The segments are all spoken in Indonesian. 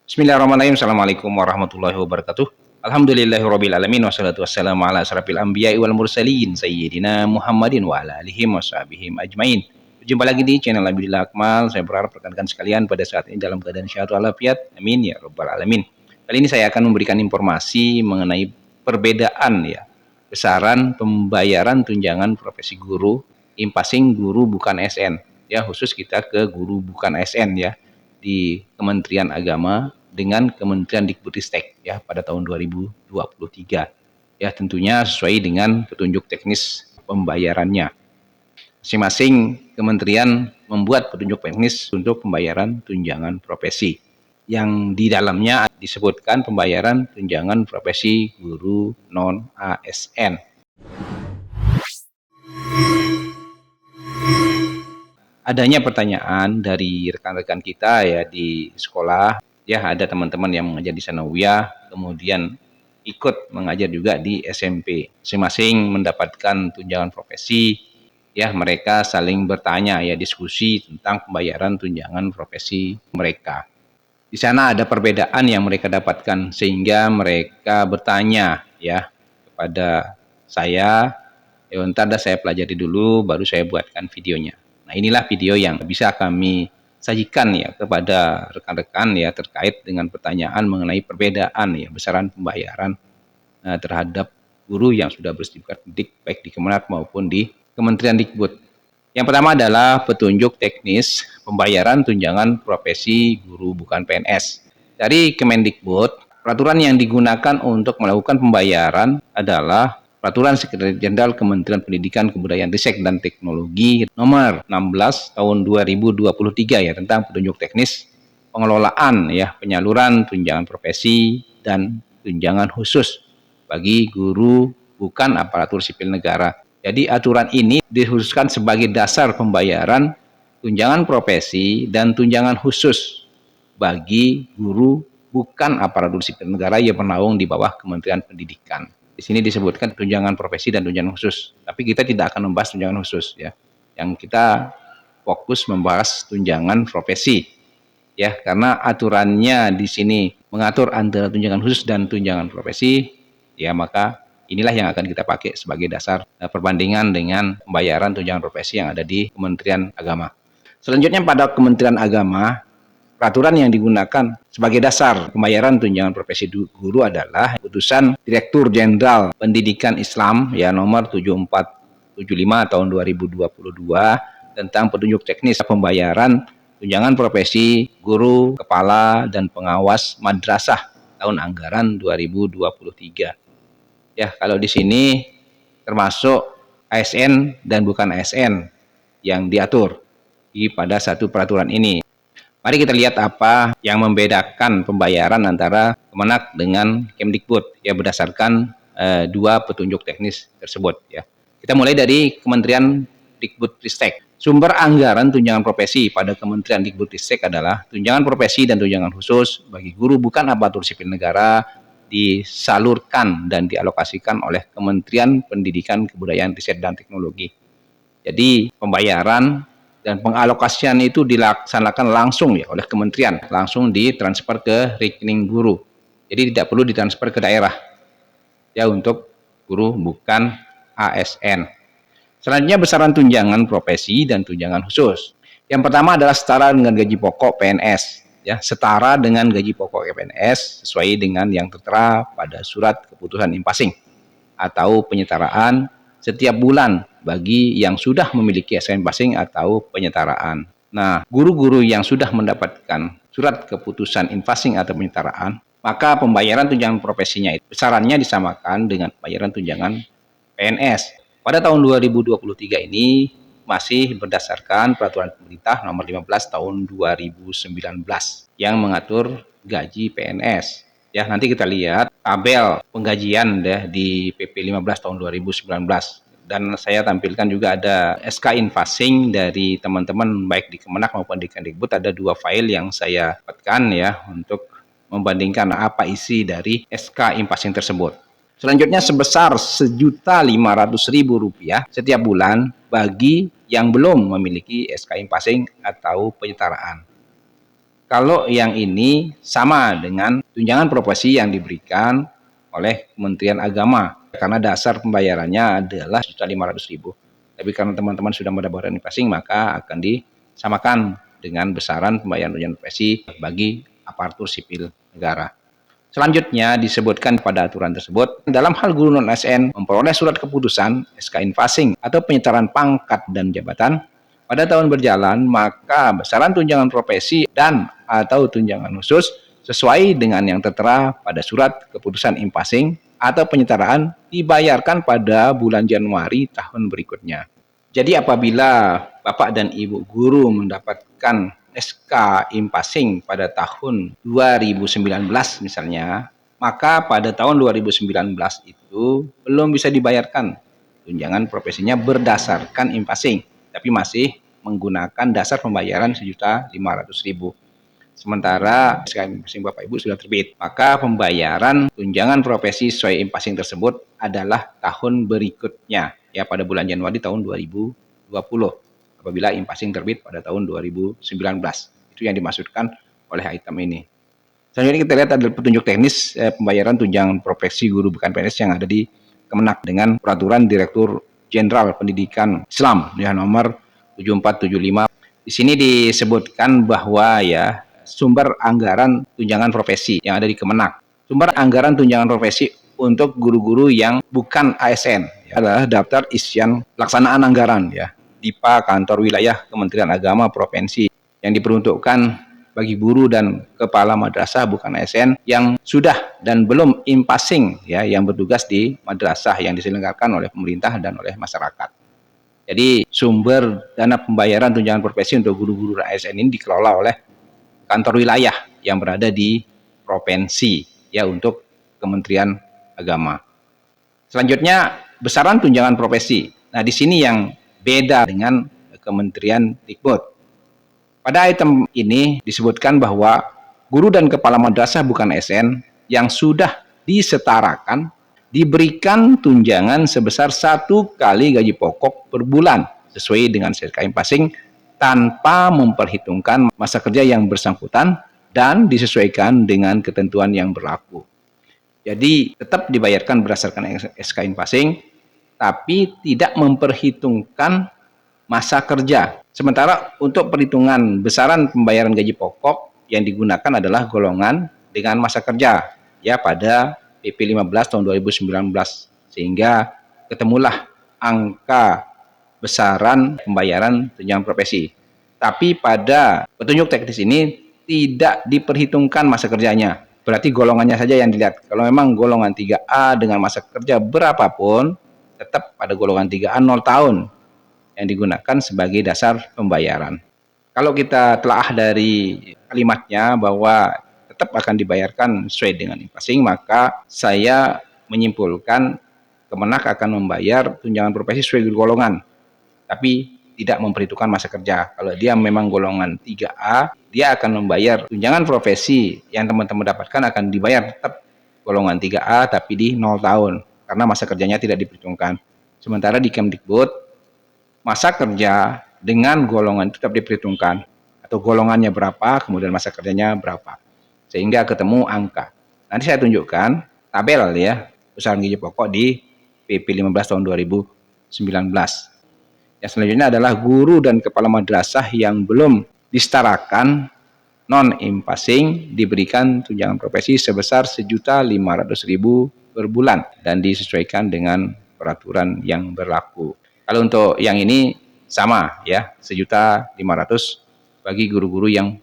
Bismillahirrahmanirrahim. Assalamualaikum warahmatullahi wabarakatuh. Alhamdulillahirabbil alamin wassalatu wassalamu ala asrofil anbiya'i wal mursalin sayyidina Muhammadin wa ala alihi washabbihi ajmain. Berjumpa lagi di channel Abdillah Akmal. Saya berharap rekan-rekan sekalian pada saat ini dalam keadaan sehat walafiat. Amin ya rabbal alamin. Kali ini saya akan memberikan informasi mengenai perbedaan ya besaran pembayaran tunjangan profesi guru, impasing guru bukan ASN. Ya, khusus kita ke guru bukan ASN ya di Kementerian Agama dengan Kementerian Dikbudristek ya pada tahun 2023. Ya, tentunya sesuai dengan petunjuk teknis pembayarannya. Masing-masing kementerian membuat petunjuk teknis untuk pembayaran tunjangan profesi. Yang di dalamnya disebutkan pembayaran tunjangan profesi guru non ASN. Adanya pertanyaan dari rekan-rekan kita ya di sekolah, ya ada teman-teman yang mengajar di Sanawiyah, kemudian ikut mengajar juga di SMP. Masing-masing mendapatkan tunjangan profesi, ya mereka saling bertanya ya diskusi tentang pembayaran tunjangan profesi mereka. Di sana ada perbedaan yang mereka dapatkan sehingga mereka bertanya ya kepada saya, ya ntar dah saya pelajari dulu baru saya buatkan videonya. Nah, inilah video yang bisa kami sajikan ya kepada rekan-rekan ya terkait dengan pertanyaan mengenai perbedaan ya besaran pembayaran terhadap guru yang sudah bersertifikat pendidik baik di Kemenak maupun di Kementerian Dikbud. Yang pertama adalah petunjuk teknis pembayaran tunjangan profesi guru bukan PNS. Dari Kemendikbud, peraturan yang digunakan untuk melakukan pembayaran adalah Peraturan Sekretaris Jenderal Kementerian Pendidikan, Kebudayaan, Ristek dan Teknologi Nomor 16 Tahun 2023 ya tentang petunjuk teknis pengelolaan ya penyaluran tunjangan profesi dan tunjangan khusus bagi guru bukan aparatur sipil negara. Jadi aturan ini dikhususkan sebagai dasar pembayaran tunjangan profesi dan tunjangan khusus bagi guru bukan aparatur sipil negara yang bernaung di bawah Kementerian Pendidikan. Di sini disebutkan tunjangan profesi dan tunjangan khusus, tapi kita tidak akan membahas tunjangan khusus ya. Yang kita fokus membahas tunjangan profesi ya, karena aturannya di sini mengatur antara tunjangan khusus dan tunjangan profesi, ya maka inilah yang akan kita pakai sebagai dasar perbandingan dengan pembayaran tunjangan profesi yang ada di Kementerian Agama. Selanjutnya pada Kementerian Agama, peraturan yang digunakan sebagai dasar pembayaran tunjangan profesi guru adalah Putusan Direktur Jenderal Pendidikan Islam ya nomor 7475 tahun 2022 tentang petunjuk teknis pembayaran tunjangan profesi guru, kepala, dan pengawas madrasah tahun anggaran 2023. Ya, kalau di sini termasuk ASN dan bukan ASN yang diatur pada satu peraturan ini. Mari kita lihat apa yang membedakan pembayaran antara Kemenak dengan Kemdikbud ya berdasarkan dua petunjuk teknis tersebut ya. Kita mulai dari Kementerian Dikbudristek. Sumber anggaran tunjangan profesi pada Kementerian Dikbudristek adalah tunjangan profesi dan tunjangan khusus bagi guru bukan aparatur sipil negara disalurkan dan dialokasikan oleh Kementerian Pendidikan, Kebudayaan, Riset dan Teknologi. Jadi pembayaran dan pengalokasian itu dilaksanakan langsung ya oleh kementerian, langsung ditransfer ke rekening guru. Jadi tidak perlu ditransfer ke daerah ya untuk guru bukan ASN. Selanjutnya besaran tunjangan profesi dan tunjangan khusus. Yang pertama adalah setara dengan gaji pokok PNS ya, setara dengan gaji pokok PNS sesuai dengan yang tertera pada surat keputusan impasing atau penyetaraan setiap bulan bagi yang sudah memiliki SK impasing atau penyetaraan. Nah, guru-guru yang sudah mendapatkan surat keputusan impasing atau penyetaraan, maka pembayaran tunjangan profesinya itu besarannya disamakan dengan pembayaran tunjangan PNS. Pada tahun 2023 ini masih berdasarkan peraturan pemerintah nomor 15 tahun 2019 yang mengatur gaji PNS. Ya, nanti kita lihat tabel penggajian deh di PP 15 tahun 2019. Dan saya tampilkan juga ada SK Infasing dari teman-teman baik di Kemenak maupun di Kemdikbud. Ada dua file yang saya dapatkan ya untuk membandingkan apa isi dari SK Infasing tersebut. Selanjutnya sebesar Rp1.500.000 setiap bulan bagi yang belum memiliki SK Infasing atau penyetaraan. Kalau yang ini sama dengan tunjangan profesi yang diberikan oleh Kementerian Agama, karena dasar pembayarannya adalah 1.500.000. Tapi karena teman-teman sudah mendapatkan infasing, maka akan disamakan dengan besaran pembayaran tunjangan profesi bagi aparatur sipil negara. Selanjutnya disebutkan pada aturan tersebut, dalam hal guru non-ASN memperoleh surat keputusan SK Infasing atau penyetaraan pangkat dan jabatan pada tahun berjalan, maka besaran tunjangan profesi dan atau tunjangan khusus sesuai dengan yang tertera pada surat keputusan Infasing atau penyetaraan dibayarkan pada bulan Januari tahun berikutnya. Jadi apabila Bapak dan Ibu guru mendapatkan SK Infasing pada tahun 2019 misalnya, maka pada tahun 2019 itu belum bisa dibayarkan tunjangan profesinya berdasarkan Infasing, tapi masih menggunakan dasar pembayaran 1.500.000. Sementara SK Infasing Bapak Ibu sudah terbit, maka pembayaran tunjangan profesi sesuai Infasing tersebut adalah tahun berikutnya, ya pada bulan Januari tahun 2020 apabila Infasing terbit pada tahun 2019. Itu yang dimaksudkan oleh item ini. Selanjutnya kita lihat adalah petunjuk teknis pembayaran tunjangan profesi guru bukan PNS yang ada di Kemenak dengan peraturan Direktur Jenderal Pendidikan Islam ya nomor 7475. Di sini disebutkan bahwa ya sumber anggaran tunjangan profesi yang ada di Kemenak. Sumber anggaran tunjangan profesi untuk guru-guru yang bukan ASN ya, adalah daftar isian pelaksanaan anggaran ya DIPA kantor wilayah Kementerian Agama provinsi yang diperuntukkan bagi guru dan kepala madrasah bukan ASN yang sudah dan belum Infasing ya yang bertugas di madrasah yang diselenggarakan oleh pemerintah dan oleh masyarakat. Jadi sumber dana pembayaran tunjangan profesi untuk guru-guru ASN ini dikelola oleh kantor wilayah yang berada di provinsi ya untuk Kementerian Agama. Selanjutnya besaran tunjangan profesi. Nah, di sini yang beda dengan Kementerian Dikbud. Pada item ini disebutkan bahwa guru dan kepala madrasah bukan ASN yang sudah disetarakan diberikan tunjangan sebesar 1 kali gaji pokok per bulan sesuai dengan SK Infasing tanpa memperhitungkan masa kerja yang bersangkutan dan disesuaikan dengan ketentuan yang berlaku. Jadi tetap dibayarkan berdasarkan SK Infasing, tapi tidak memperhitungkan masa kerja. Sementara untuk perhitungan besaran pembayaran gaji pokok yang digunakan adalah golongan dengan masa kerja ya pada PP 15 tahun 2019 sehingga ketemulah angka besaran pembayaran tunjangan profesi. Tapi pada petunjuk teknis ini tidak diperhitungkan masa kerjanya. Berarti golongannya saja yang dilihat. Kalau memang golongan 3A dengan masa kerja berapapun, tetap pada golongan 3A 0 tahun yang digunakan sebagai dasar pembayaran. Kalau kita telaah dari kalimatnya bahwa tetap akan dibayarkan sesuai dengan Infasing, maka saya menyimpulkan Kemenak akan membayar tunjangan profesi sesuai golongan, tapi tidak memperhitungkan masa kerja. Kalau dia memang golongan 3A, dia akan membayar tunjangan profesi yang teman-teman dapatkan akan dibayar tetap golongan 3A tapi di 0 tahun karena masa kerjanya tidak diperhitungkan. Sementara di Kemdikbud, masa kerja dengan golongan tetap diperhitungkan atau golongannya berapa, kemudian masa kerjanya berapa. Sehingga ketemu angka. Nanti saya tunjukkan tabel ya, besaran gaji pokok di PP 15 tahun 2019. Yang selanjutnya adalah guru dan kepala madrasah yang belum disetarakan non-Infasing diberikan tunjangan profesi sebesar 1.500.000 per bulan dan disesuaikan dengan peraturan yang berlaku. Kalau untuk yang ini sama ya, 1.500.000 bagi guru-guru yang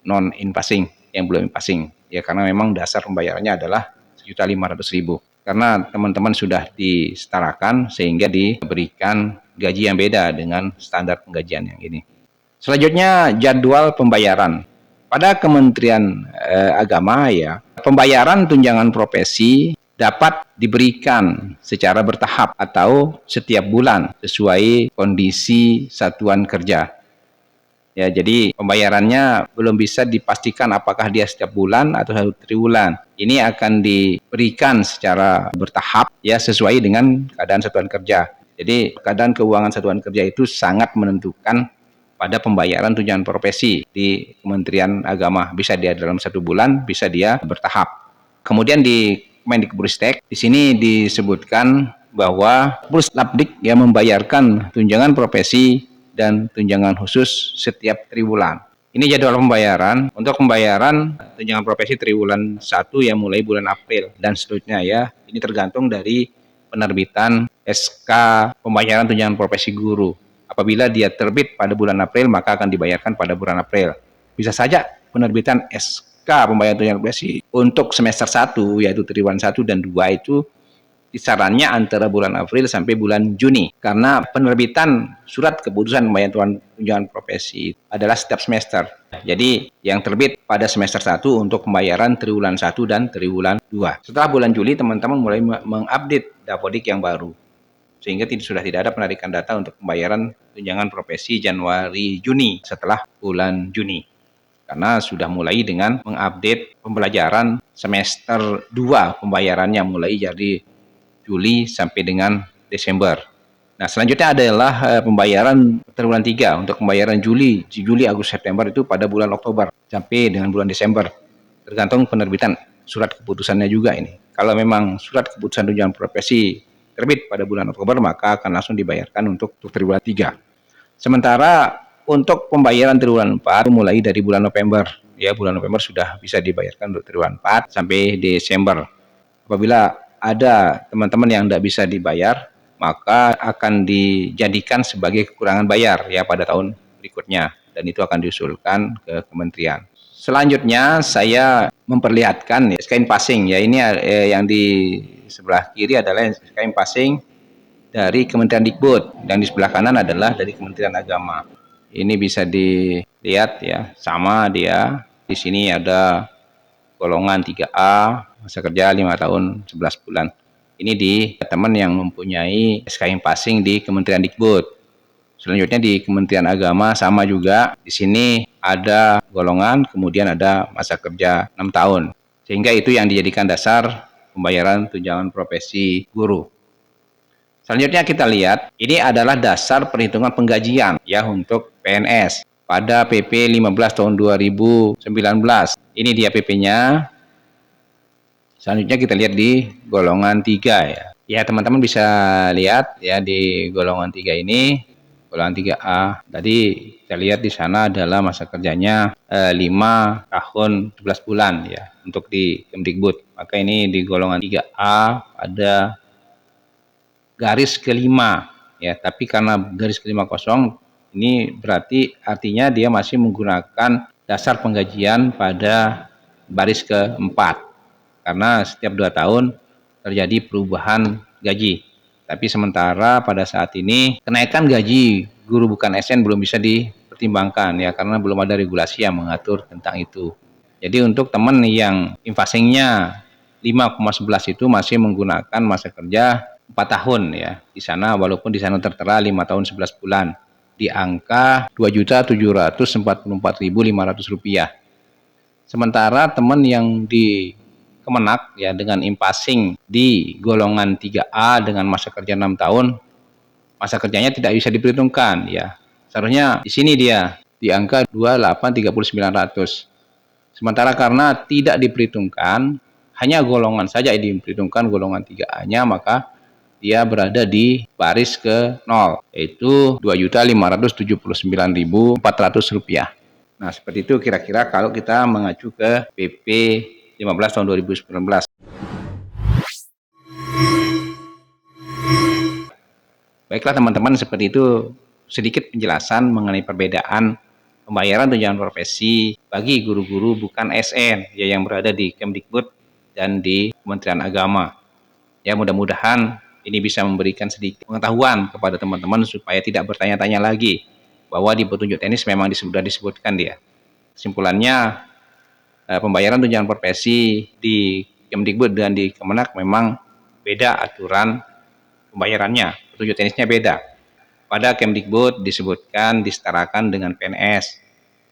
non-Infasing, yang belum Infasing. Ya karena memang dasar pembayarannya adalah 1.500.000. Karena teman-teman sudah disetarakan sehingga diberikan gaji yang beda dengan standar penggajian yang ini. Selanjutnya jadwal pembayaran. Pada Kementerian Agama ya, pembayaran tunjangan profesi dapat diberikan secara bertahap atau setiap bulan sesuai kondisi satuan kerja. Ya, jadi pembayarannya belum bisa dipastikan apakah dia setiap bulan atau satu triwulan. Ini akan diberikan secara bertahap ya sesuai dengan keadaan satuan kerja. Jadi keadaan keuangan satuan kerja itu sangat menentukan pada pembayaran tunjangan profesi di Kementerian Agama. Bisa dia dalam 1 bulan, bisa dia bertahap. Kemudian di Kemendikbudristek, di sini disebutkan bahwa Puslapdik yang membayarkan tunjangan profesi dan tunjangan khusus setiap triwulan. Ini jadwal pembayaran. Untuk pembayaran tunjangan profesi triwulan 1 yang mulai bulan April dan seterusnya ya. Ini tergantung dari penerbitan SK pembayaran tunjangan profesi guru. Apabila dia terbit pada bulan April, maka akan dibayarkan pada bulan April. Bisa saja penerbitan SK pembayaran tunjangan profesi untuk semester 1, yaitu triwulan 1 dan 2 itu kisarannya antara bulan April sampai bulan Juni. Karena penerbitan surat keputusan pembayaran tunjangan profesi adalah setiap semester. Jadi yang terbit pada semester 1 untuk pembayaran triwulan 1 dan triwulan 2. Setelah bulan Juli, teman-teman mulai mengupdate Dapodik yang baru. Sehingga sudah tidak ada penarikan data untuk pembayaran tunjangan profesi Januari-Juni setelah bulan Juni. Karena sudah mulai dengan mengupdate pembelajaran semester 2 pembayarannya mulai jadi Juli sampai dengan Desember. Nah, selanjutnya adalah pembayaran triwulan 3 untuk pembayaran Juli, Agustus, September itu pada bulan Oktober sampai dengan bulan Desember. Tergantung penerbitan surat keputusannya juga ini. Kalau memang surat keputusan tunjangan profesi terbit pada bulan Oktober, maka akan langsung dibayarkan untuk triwulan 3. Sementara untuk pembayaran triwulan 4 mulai dari bulan November. Ya, bulan November sudah bisa dibayarkan untuk triwulan 4 sampai Desember. Apabila ada teman-teman yang tidak bisa dibayar, maka akan dijadikan sebagai kekurangan bayar ya pada tahun berikutnya, dan itu akan diusulkan ke kementerian. Selanjutnya saya memperlihatkan SKIM passing ya, ini yang di sebelah kiri adalah SKIM passing dari Kementerian Dikbud dan di sebelah kanan adalah dari Kementerian Agama. Ini bisa dilihat ya, sama dia. Di sini ada golongan 3A, masa kerja 5 tahun 11 bulan. Ini di teman yang mempunyai SKIM passing di Kementerian Dikbud. Selanjutnya di Kementerian Agama sama juga. Di sini ada golongan, kemudian ada masa kerja 6 tahun. Sehingga itu yang dijadikan dasar pembayaran tunjangan profesi guru. Selanjutnya kita lihat, ini adalah dasar perhitungan penggajian ya untuk PNS pada PP 15 tahun 2019. Ini dia PP-nya. Selanjutnya kita lihat di golongan 3 ya. Ya, teman-teman bisa lihat ya di golongan 3 ini, golongan 3A. Tadi kita lihat di sana adalah masa kerjanya 5 tahun 11 bulan ya untuk di Kemdikbud. Maka ini di golongan 3A ada garis kelima ya, tapi karena garis kelima kosong ini berarti artinya dia masih menggunakan dasar penggajian pada baris keempat karena setiap 2 tahun terjadi perubahan gaji. Tapi sementara pada saat ini kenaikan gaji guru bukan ASN belum bisa dipertimbangkan ya, karena belum ada regulasi yang mengatur tentang itu. Jadi untuk teman yang infasingnya 5,11 itu masih menggunakan masa kerja 4 tahun ya. Di sana walaupun di sana tertera 5 tahun 11 bulan di angka Rp2.744.500. Sementara teman yang di Kemenak ya dengan impasing di golongan 3A dengan masa kerja 6 tahun, masa kerjanya tidak bisa diperhitungkan ya. Seharusnya di sini dia di angka 28.3900. Sementara karena tidak diperhitungkan, hanya golongan saja yang diperhitungkan golongan 3A-nya, maka dia berada di baris ke 0, yaitu Rp2.579.400. Nah, seperti itu kira-kira kalau kita mengacu ke PP 15 tahun 2019. Baiklah teman-teman, seperti itu sedikit penjelasan mengenai perbedaan pembayaran tunjangan profesi bagi guru-guru bukan ASN ya yang berada di Kemdikbud dan di Kementerian Agama. Ya, mudah-mudahan ini bisa memberikan sedikit pengetahuan kepada teman-teman supaya tidak bertanya-tanya lagi bahwa di petunjuk teknis memang sudah disebutkan dia. Kesimpulannya, pembayaran tunjangan profesi di Kemdikbud dan di Kemenak memang beda aturan pembayarannya, petunjuk teknisnya beda. Pada Kemdikbud disebutkan disetarakan dengan PNS.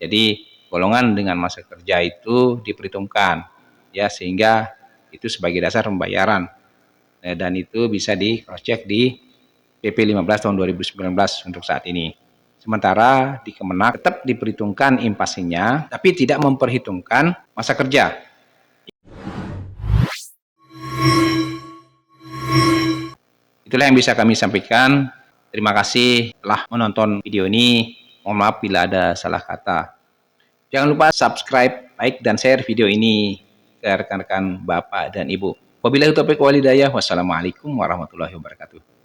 Jadi golongan dengan masa kerja itu diperhitungkan ya, sehingga itu sebagai dasar pembayaran. Dan itu bisa di cross check di PP 15 tahun 2019 untuk saat ini. Sementara di Kemenak tetap diperhitungkan impasinya, tapi tidak memperhitungkan masa kerja. Itulah yang bisa kami sampaikan. Terima kasih telah menonton video ini. Mohon maaf bila ada salah kata. Jangan lupa subscribe, like, dan share video ini ke rekan-rekan Bapak dan Ibu. Wabillahi taufiq wal hidayah. Wassalamualaikum warahmatullahi wabarakatuh.